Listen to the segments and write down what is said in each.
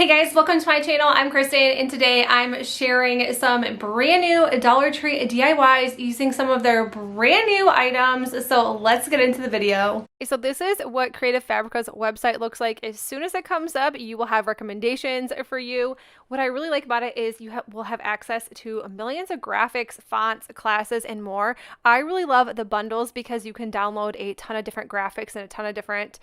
Hey guys, welcome to my channel. I'm Kristen and today I'm sharing some brand new Dollar Tree DIYs using some of their brand new items. So let's get into the video. So this is what Creative Fabrica's website looks like. As soon as it comes up, you will have recommendations for you. What I really like about it is you will have access to millions of graphics, fonts, classes, and more. I really love the bundles because you can download a ton of different graphics and a ton of different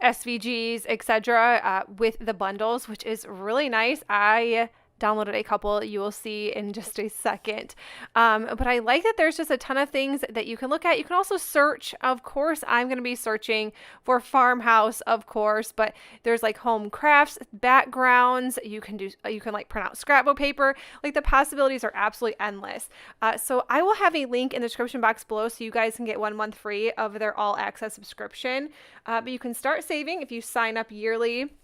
SVGs, etc., with the bundles, which is really nice. I downloaded a couple, you will see in just a second. But I like that there's just a ton of things that you can look at. You can also search, of course. I'm going to be searching for farmhouse, of course, but there's like home crafts, backgrounds. You can like print out scrapbook paper. Like the possibilities are absolutely endless. So I will have a link in the description box below so you guys can get 1 month free of their all access subscription. But you can start saving if you sign up yearly.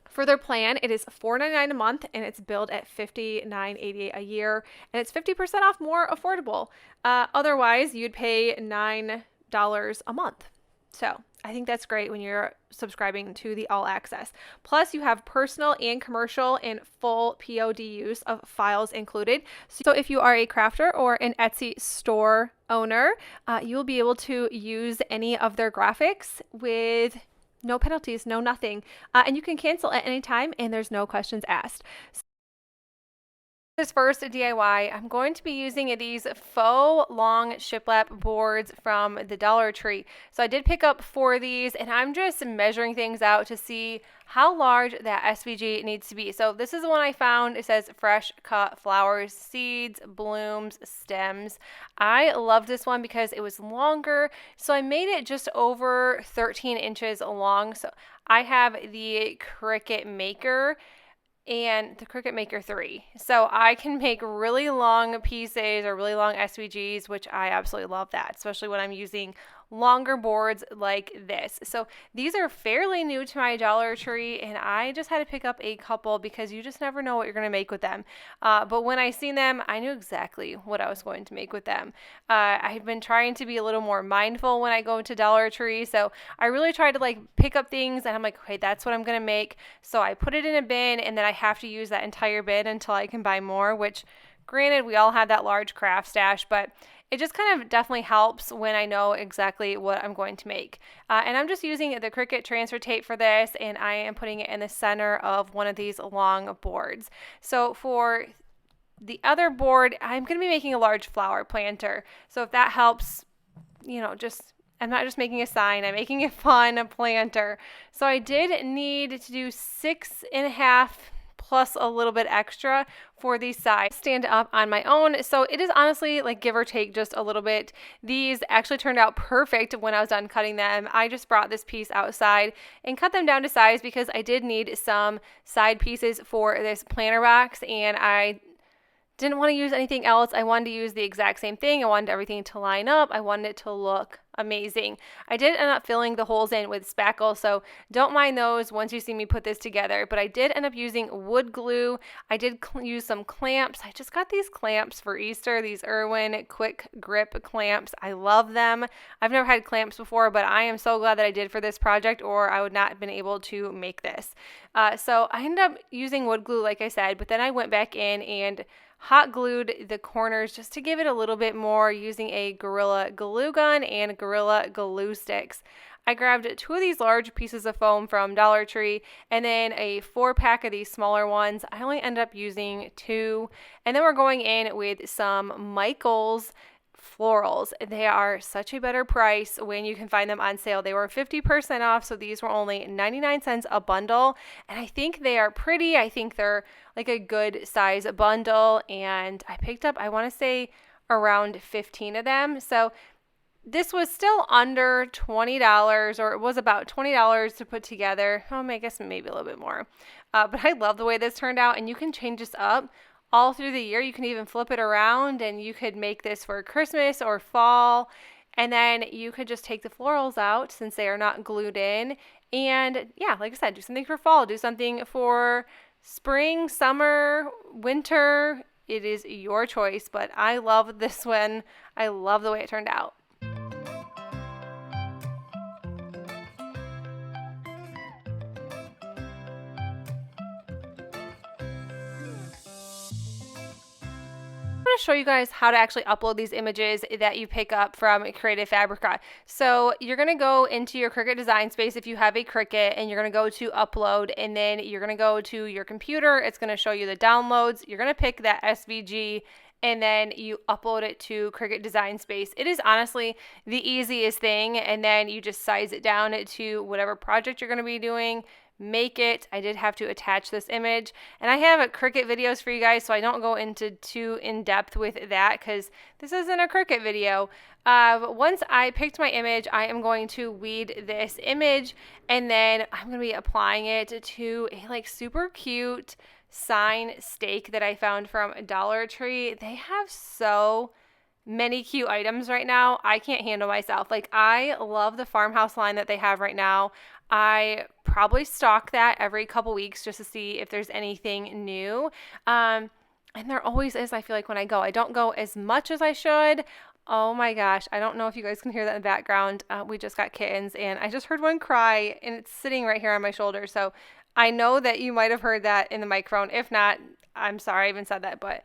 For their plan, it is $4.99 a month and it's billed at $59.88 a year, and it's 50% off more affordable. Otherwise, you'd pay $9 a month. So I think that's great when you're subscribing to the all access. Plus, you have personal and commercial and full POD use of files included. So if you are a crafter or an Etsy store owner, you'll be able to use any of their graphics with no penalties, no nothing. And you can cancel at any time and there's no questions asked. This first DIY, I'm going to be using these faux long shiplap boards from the Dollar Tree. So I did pick up 4 of these and I'm just measuring things out to see how large that SVG needs to be. So this is the one I found. It says fresh cut flowers, seeds, blooms, stems. I love this one because it was longer. So I made it just over 13 inches long. So I have the Cricut Maker and the Cricut Maker 3. So I can make really long pieces or really long SVGs, which I absolutely love that, especially when I'm using longer boards like this. So these are fairly new to my Dollar Tree and I just had to pick up a couple because you just never know what you're going to make with them. But when I seen them, I knew exactly what I was going to make with them. I've been trying to be a little more mindful when I go to Dollar Tree. So I really tried to like pick up things and I'm like, okay, that's what I'm going to make. So I put it in a bin and then I have to use that entire bin until I can buy more, which granted, we all have that large craft stash, but it just kind of definitely helps when I know exactly what I'm going to make. And I'm just using the Cricut transfer tape for this, and I am putting it in the center of one of these long boards. So for the other board, I'm going to be making a large flower planter. So if that helps, I'm not just making a sign, I'm making a fun planter. So I did need to do 6.5 plus a little bit extra for these sides stand up on my own. So it is honestly like give or take just a little bit. These actually turned out perfect when I was done cutting them. I just brought this piece outside and cut them down to size because I did need some side pieces for this planter box and I didn't want to use anything else. I wanted to use the exact same thing. I wanted everything to line up. I wanted it to look amazing. I did end up filling the holes in with spackle, so don't mind those once you see me put this together. But I did end up using wood glue. I did use some clamps. I just got these clamps for Easter, these Irwin quick grip clamps. I love them. I've never had clamps before, but I am so glad that I did for this project or I would not have been able to make this. So I ended up using wood glue, like I said, but then I went back in and hot glued the corners just to give it a little bit more using a Gorilla Glue gun and Gorilla Glue sticks. I grabbed 2 of these large pieces of foam from Dollar Tree and then a 4-pack of these smaller ones. I only ended up using 2. And then we're going in with some Michaels florals. They are such a better price when you can find them on sale. They were 50% off, so these were only 99 cents a bundle, and I think they are pretty. I think they're like a good size bundle, and I picked up, I want to say, around 15 of them. So this was still under $20, or it was about $20 to put together. I guess maybe a little bit more. But I love the way this turned out, and you can change this up all through the year. You can even flip it around and you could make this for Christmas or fall. And then you could just take the florals out since they are not glued in. And yeah, like I said, do something for fall, do something for spring, summer, winter. It is your choice, but I love this one. I love the way it turned out. want to show you guys how to actually upload these images that you pick up from Creative Fabrica. So you're going to go into your Cricut design space if you have a Cricut, and you're going to go to upload, and then you're going to go to your computer. It's going to show you the downloads. You're going to pick that SVG, and then you upload it to Cricut Design Space. It is honestly the easiest thing, and then you just size it down to whatever project you're going to be doing. Make it. I did have to attach this image, and I have Cricut videos for you guys, so I don't go into too in depth with that because this isn't a Cricut video. But once I picked my image, I am going to weed this image, and then I'm going to be applying it to a like super cute sign stake that I found from Dollar Tree. They have so many cute items right now. I can't handle myself. Like, I love the farmhouse line that they have right now. I probably stock that every couple weeks just to see if there's anything new. And there always is, I feel like, when I go. I don't go as much as I should. Oh my gosh, I don't know if you guys can hear that in the background. We just got kittens, and I just heard one cry, and it's sitting right here on my shoulder. So I know that you might have heard that in the microphone. If not, I'm sorry I even said that, but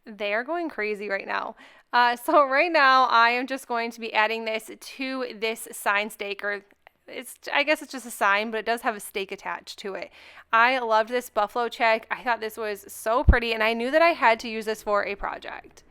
they are going crazy right now. So right now, I am just going to be adding this to this sign stake, or I guess it's just a sign, but it does have a stake attached to it. I loved this buffalo check. I thought this was so pretty, and I knew that I had to use this for a project.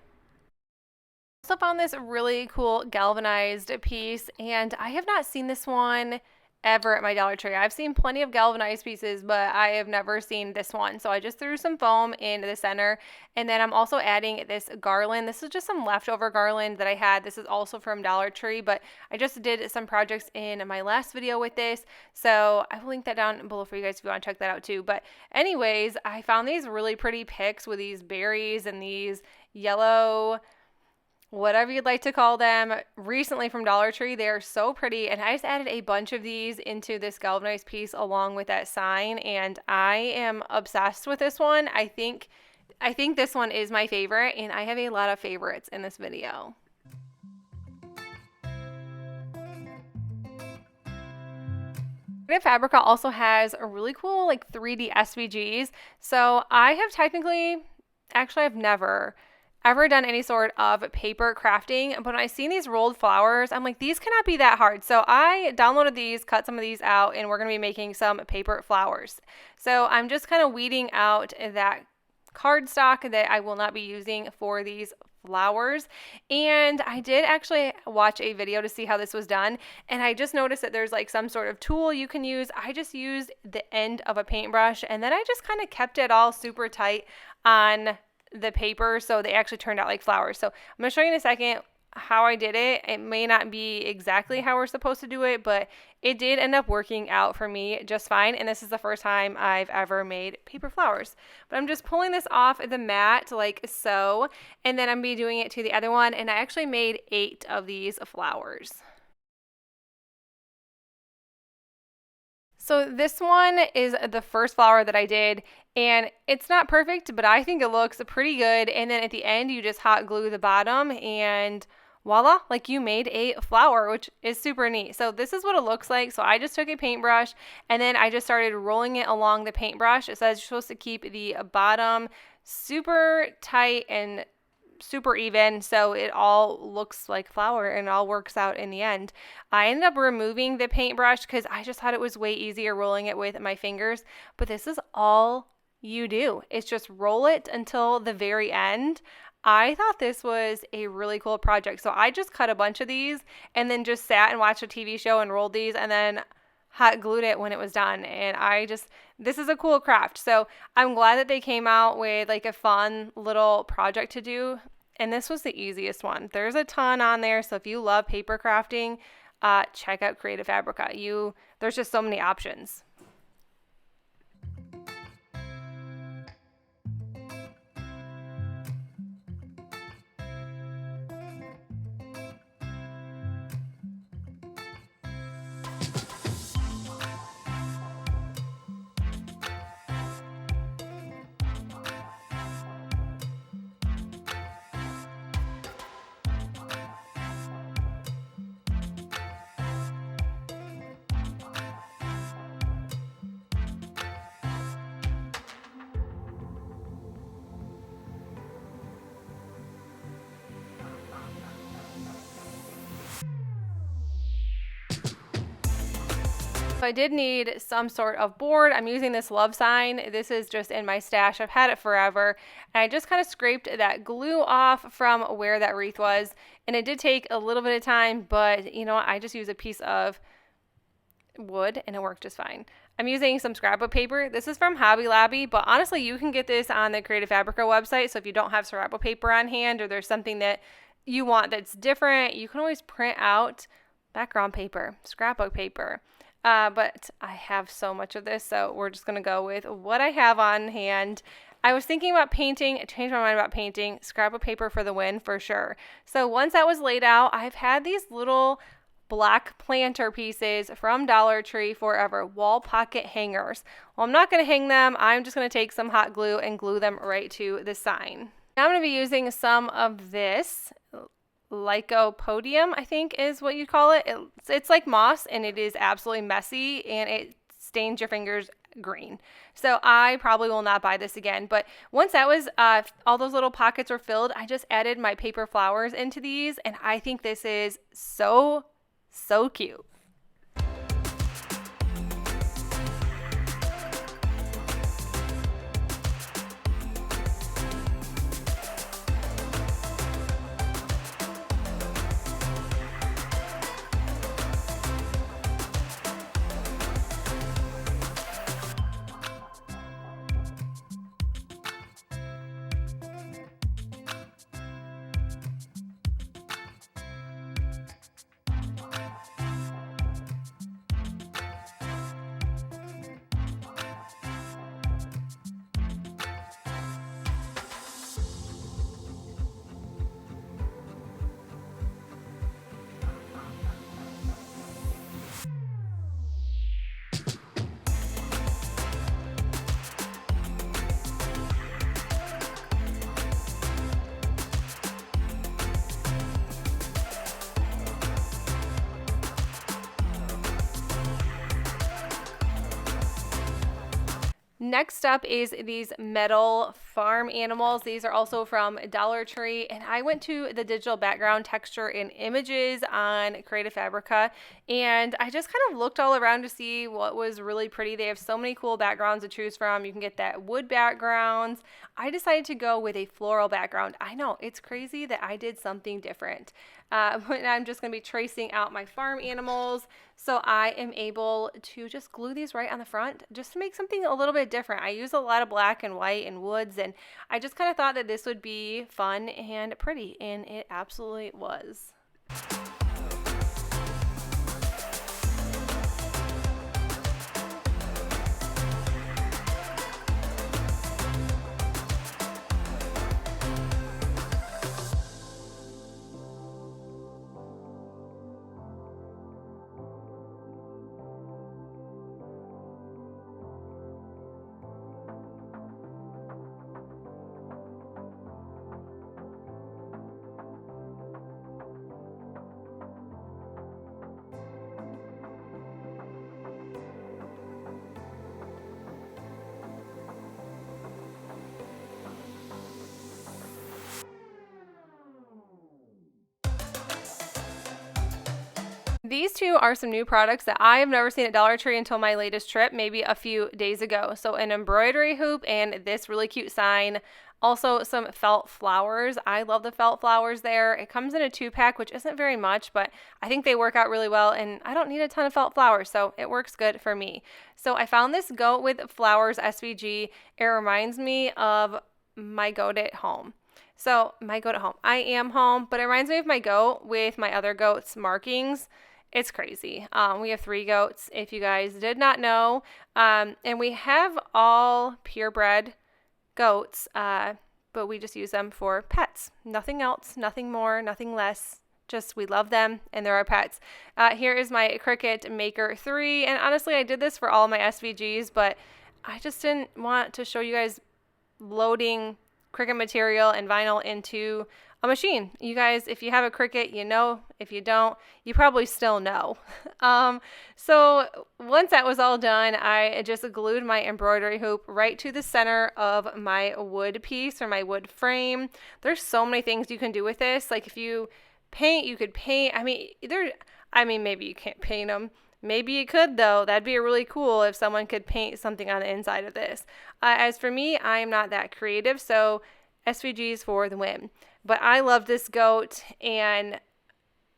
Also found this really cool galvanized piece, and I have not seen this one ever at my Dollar Tree. I've seen plenty of galvanized pieces, but I have never seen this one. So I just threw some foam in the center, and then I'm also adding this garland. This is just some leftover garland that I had. This is also from Dollar Tree, but I just did some projects in my last video with this, so I will link that down below for you guys if you want to check that out too. But anyways, I found these really pretty picks with these berries and these yellow, whatever you'd like to call them, recently from Dollar Tree. They're so pretty, and I just added a bunch of these into this galvanized piece along with that sign, and I am obsessed with this one. I think this one is my favorite, and I have a lot of favorites in this video. Creative Fabrica also has a really cool like 3D SVGs. So I have I've never ever done any sort of paper crafting, but when I seen these rolled flowers, I'm like, these cannot be that hard. So I downloaded these, cut some of these out, and we're going to be making some paper flowers. So I'm just kind of weeding out that cardstock that I will not be using for these flowers. And I did actually watch a video to see how this was done, and I just noticed that there's like some sort of tool you can use. I just used the end of a paintbrush, and then I just kind of kept it all super tight on the paper, so they actually turned out like flowers. So I'm going to show you in a second how I did it. It may not be exactly how we're supposed to do it, but it did end up working out for me just fine. And this is the first time I've ever made paper flowers. But I'm just pulling this off the mat like so, and then I'm going to be doing it to the other one, and I actually made 8 of these flowers. So this one is the first flower that I did, and it's not perfect, but I think it looks pretty good. And then at the end, you just hot glue the bottom, and voila, like you made a flower, which is super neat. So this is what it looks like. So I just took a paintbrush, and then I just started rolling it along the paintbrush. It says you're supposed to keep the bottom super tight and super even, so it all looks like flour and it all works out in the end. I ended up removing the paintbrush because I just thought it was way easier rolling it with my fingers, but this is all you do. It's just roll it until the very end. I thought this was a really cool project, so I just cut a bunch of these and then just sat and watched a TV show and rolled these, and then hot glued it when it was done. And this is a cool craft. So I'm glad that they came out with like a fun little project to do. And this was the easiest one. There's a ton on there. So if you love paper crafting, check out Creative Fabrica. There's just so many options. I did need some sort of board. I'm using this love sign. This is just in my stash. I've had it forever. And I just kind of scraped that glue off from where that wreath was. And it did take a little bit of time, but you know what? I just used a piece of wood and it worked just fine. I'm using some scrapbook paper. This is from Hobby Lobby, but honestly, you can get this on the Creative Fabrica website. So if you don't have scrapbook paper on hand, or there's something that you want that's different, you can always print out background paper, scrapbook paper. But I have so much of this, so we're just going to go with what I have on hand. I was thinking about painting, I changed my mind about painting, scrapbook paper for the win for sure. So once that was laid out, I've had these little black planter pieces from Dollar Tree forever, wall pocket hangers. Well, I'm not going to hang them. I'm just going to take some hot glue and glue them right to the sign. Now I'm going to be using some of this lycopodium, I think is what you call it. It's like moss, and it is absolutely messy, and it stains your fingers green. So I probably will not buy this again. But once that was, all those little pockets were filled, I just added my paper flowers into these, and I think this is so cute. Next up is these metal farm animals. These are also from Dollar Tree, and I went to the digital background texture and images on Creative Fabrica, and I just kind of looked all around to see what was really pretty. They have so many cool backgrounds to choose from. You can get that wood backgrounds. I decided to go with a floral background. I know, it's crazy that I did something different. I'm just going to be tracing out my farm animals, so I am able to just glue these right on the front just to make something a little bit different. I use a lot of black and white and woods, and I just kind of thought that this would be fun and pretty, and it absolutely was. These two are some new products that I have never seen at Dollar Tree until my latest trip, maybe a few days ago. So an embroidery hoop and this really cute sign. Also some felt flowers. I love the felt flowers there. It comes in a 2-pack, which isn't very much, but I think they work out really well, and I don't need a ton of felt flowers, so it works good for me. So I found this goat with flowers SVG. It reminds me of my goat at home. So my goat at home. I am home, but it reminds me of my goat with my other goat's markings. It's crazy. We have 3 goats, if you guys did not know, and we have all purebred goats, but we just use them for pets. Nothing else, nothing more, nothing less. Just we love them, and they're our pets. Here is my Cricut Maker 3, and honestly, I did this for all my SVGs, but I just didn't want to show you guys loading Cricut material and vinyl into a machine. You guys, if you have a Cricut, you know. If you don't, you probably still know. So once that was all done, I just glued my embroidery hoop right to the center of my wood piece or my wood frame. There's so many things you can do with this. Like if you paint, you could paint. I mean, maybe you can't paint them Maybe you could though. That'd be really cool if someone could paint something on the inside of this. As for me, I am not that creative, so SVG's for the win. But I love this goat, and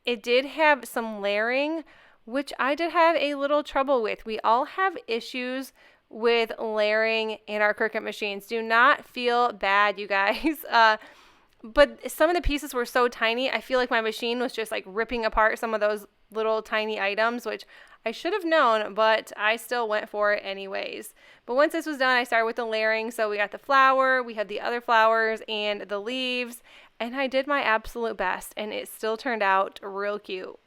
it did have some layering, which I did have a little trouble with. We all have issues with layering in our Cricut machines. Do not feel bad, you guys. But some of the pieces were so tiny, I feel like my machine was just like ripping apart some of those little tiny items, which I should have known, but I still went for it anyways. But once this was done, I started with the layering. So we got the flower, we had the other flowers and the leaves, and I did my absolute best, and it still turned out real cute.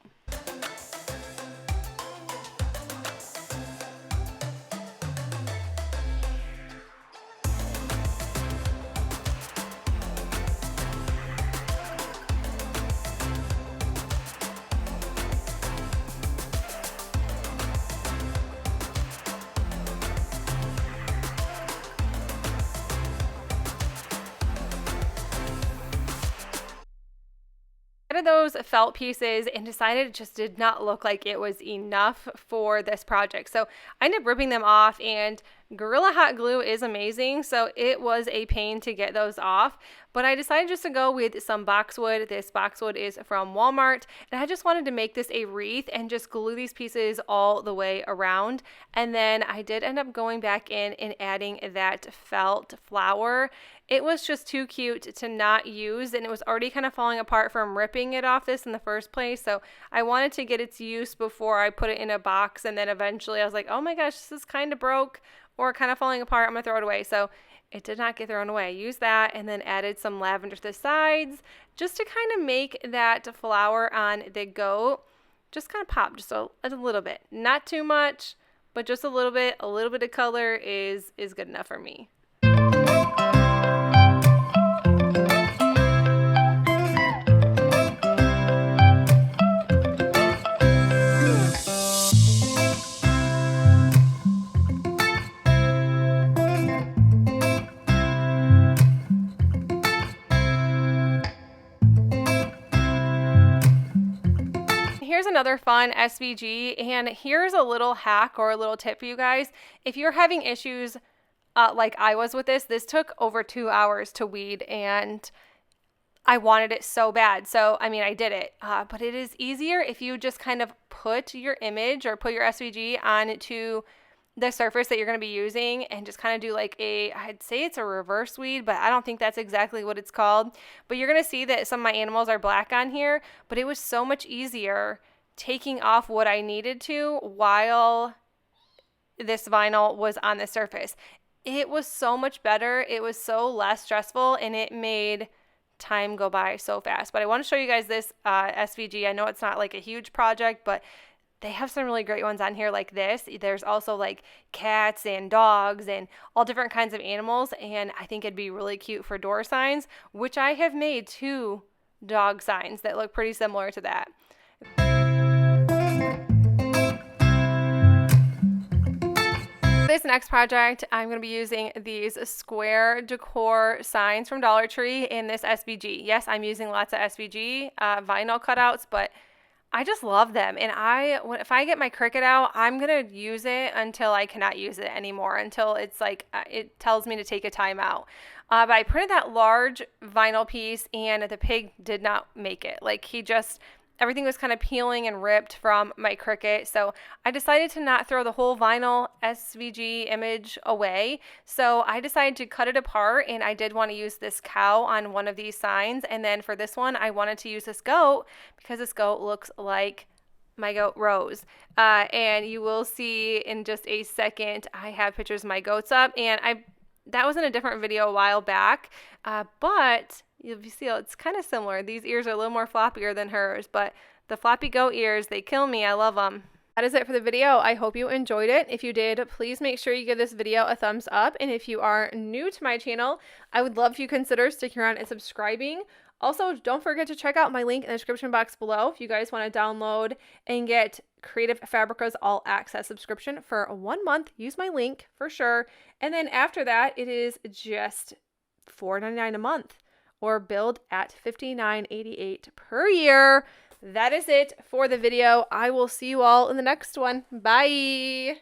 Of those felt pieces and decided it just did not look like it was enough for this project. So I ended up ripping them off, and Gorilla Hot Glue is amazing, so it was a pain to get those off. But I decided just to go with some boxwood. This boxwood is from Walmart, and I just wanted to make this a wreath and just glue these pieces all the way around. And then I did end up going back in and adding that felt flower. It was just too cute to not use, and it was already kind of falling apart from ripping it off this in the first place. So I wanted to get its use before I put it in a box, and then eventually I was like, oh my gosh, this is kind of broke or kind of falling apart. I'm gonna throw it away. So it did not get thrown away. Use that, and then added some lavender to the sides just to kind of make that flower on the goat just kind of pop just a little bit. Not too much, but just a little bit. A little bit of color is good enough for me. Here's another fun SVG, and here's a little hack or a little tip for you guys. If you're having issues like I was with this took over 2 hours to weed, and I wanted it so bad. So, I mean, I did it, but it is easier if you just kind of put your image or put your SVG onto the surface that you're going to be using and just kind of do like I'd say it's a reverse weed, but I don't think that's exactly what it's called. But you're going to see that some of my animals are black on here, but it was so much easier taking off what I needed to while this vinyl was on the surface. It was so much better. It was so less stressful, and it made time go by so fast. But I want to show you guys this SVG. I know it's not like a huge project, but they have some really great ones on here like this. There's also like cats and dogs and all different kinds of animals, and I think it'd be really cute for door signs, which I have made 2 dog signs that look pretty similar to that. This next project, I'm going to be using these square decor signs from Dollar Tree in this SVG. Yes, I'm using lots of SVG vinyl cutouts, but I just love them. And if I get my Cricut out, I'm going to use it until I cannot use it anymore, until it's like it tells me to take a time out. But I printed that large vinyl piece, and the pig did not make it. Like, everything was kind of peeling and ripped from my Cricut. So I decided to not throw the whole vinyl SVG image away. So I decided to cut it apart, and I did want to use this cow on one of these signs. And then for this one, I wanted to use this goat because this goat looks like my goat Rose. And you will see in just a second, I have pictures of my goats up, and that was in a different video a while back, but you'll see it's kind of similar. These ears are a little more floppier than hers, but the floppy goat ears, they kill me. I love them. That is it for the video. I hope you enjoyed it. If you did, please make sure you give this video a thumbs up. And if you are new to my channel, I would love if you consider sticking around and subscribing. Also, don't forget to check out my link in the description box below if you guys want to download and get Creative Fabrica's All Access subscription for 1 month. Use my link for sure. And then after that, it is just $4.99 a month, or billed at $59.88 per year. that is it for the video. I will see you all in the next one. Bye!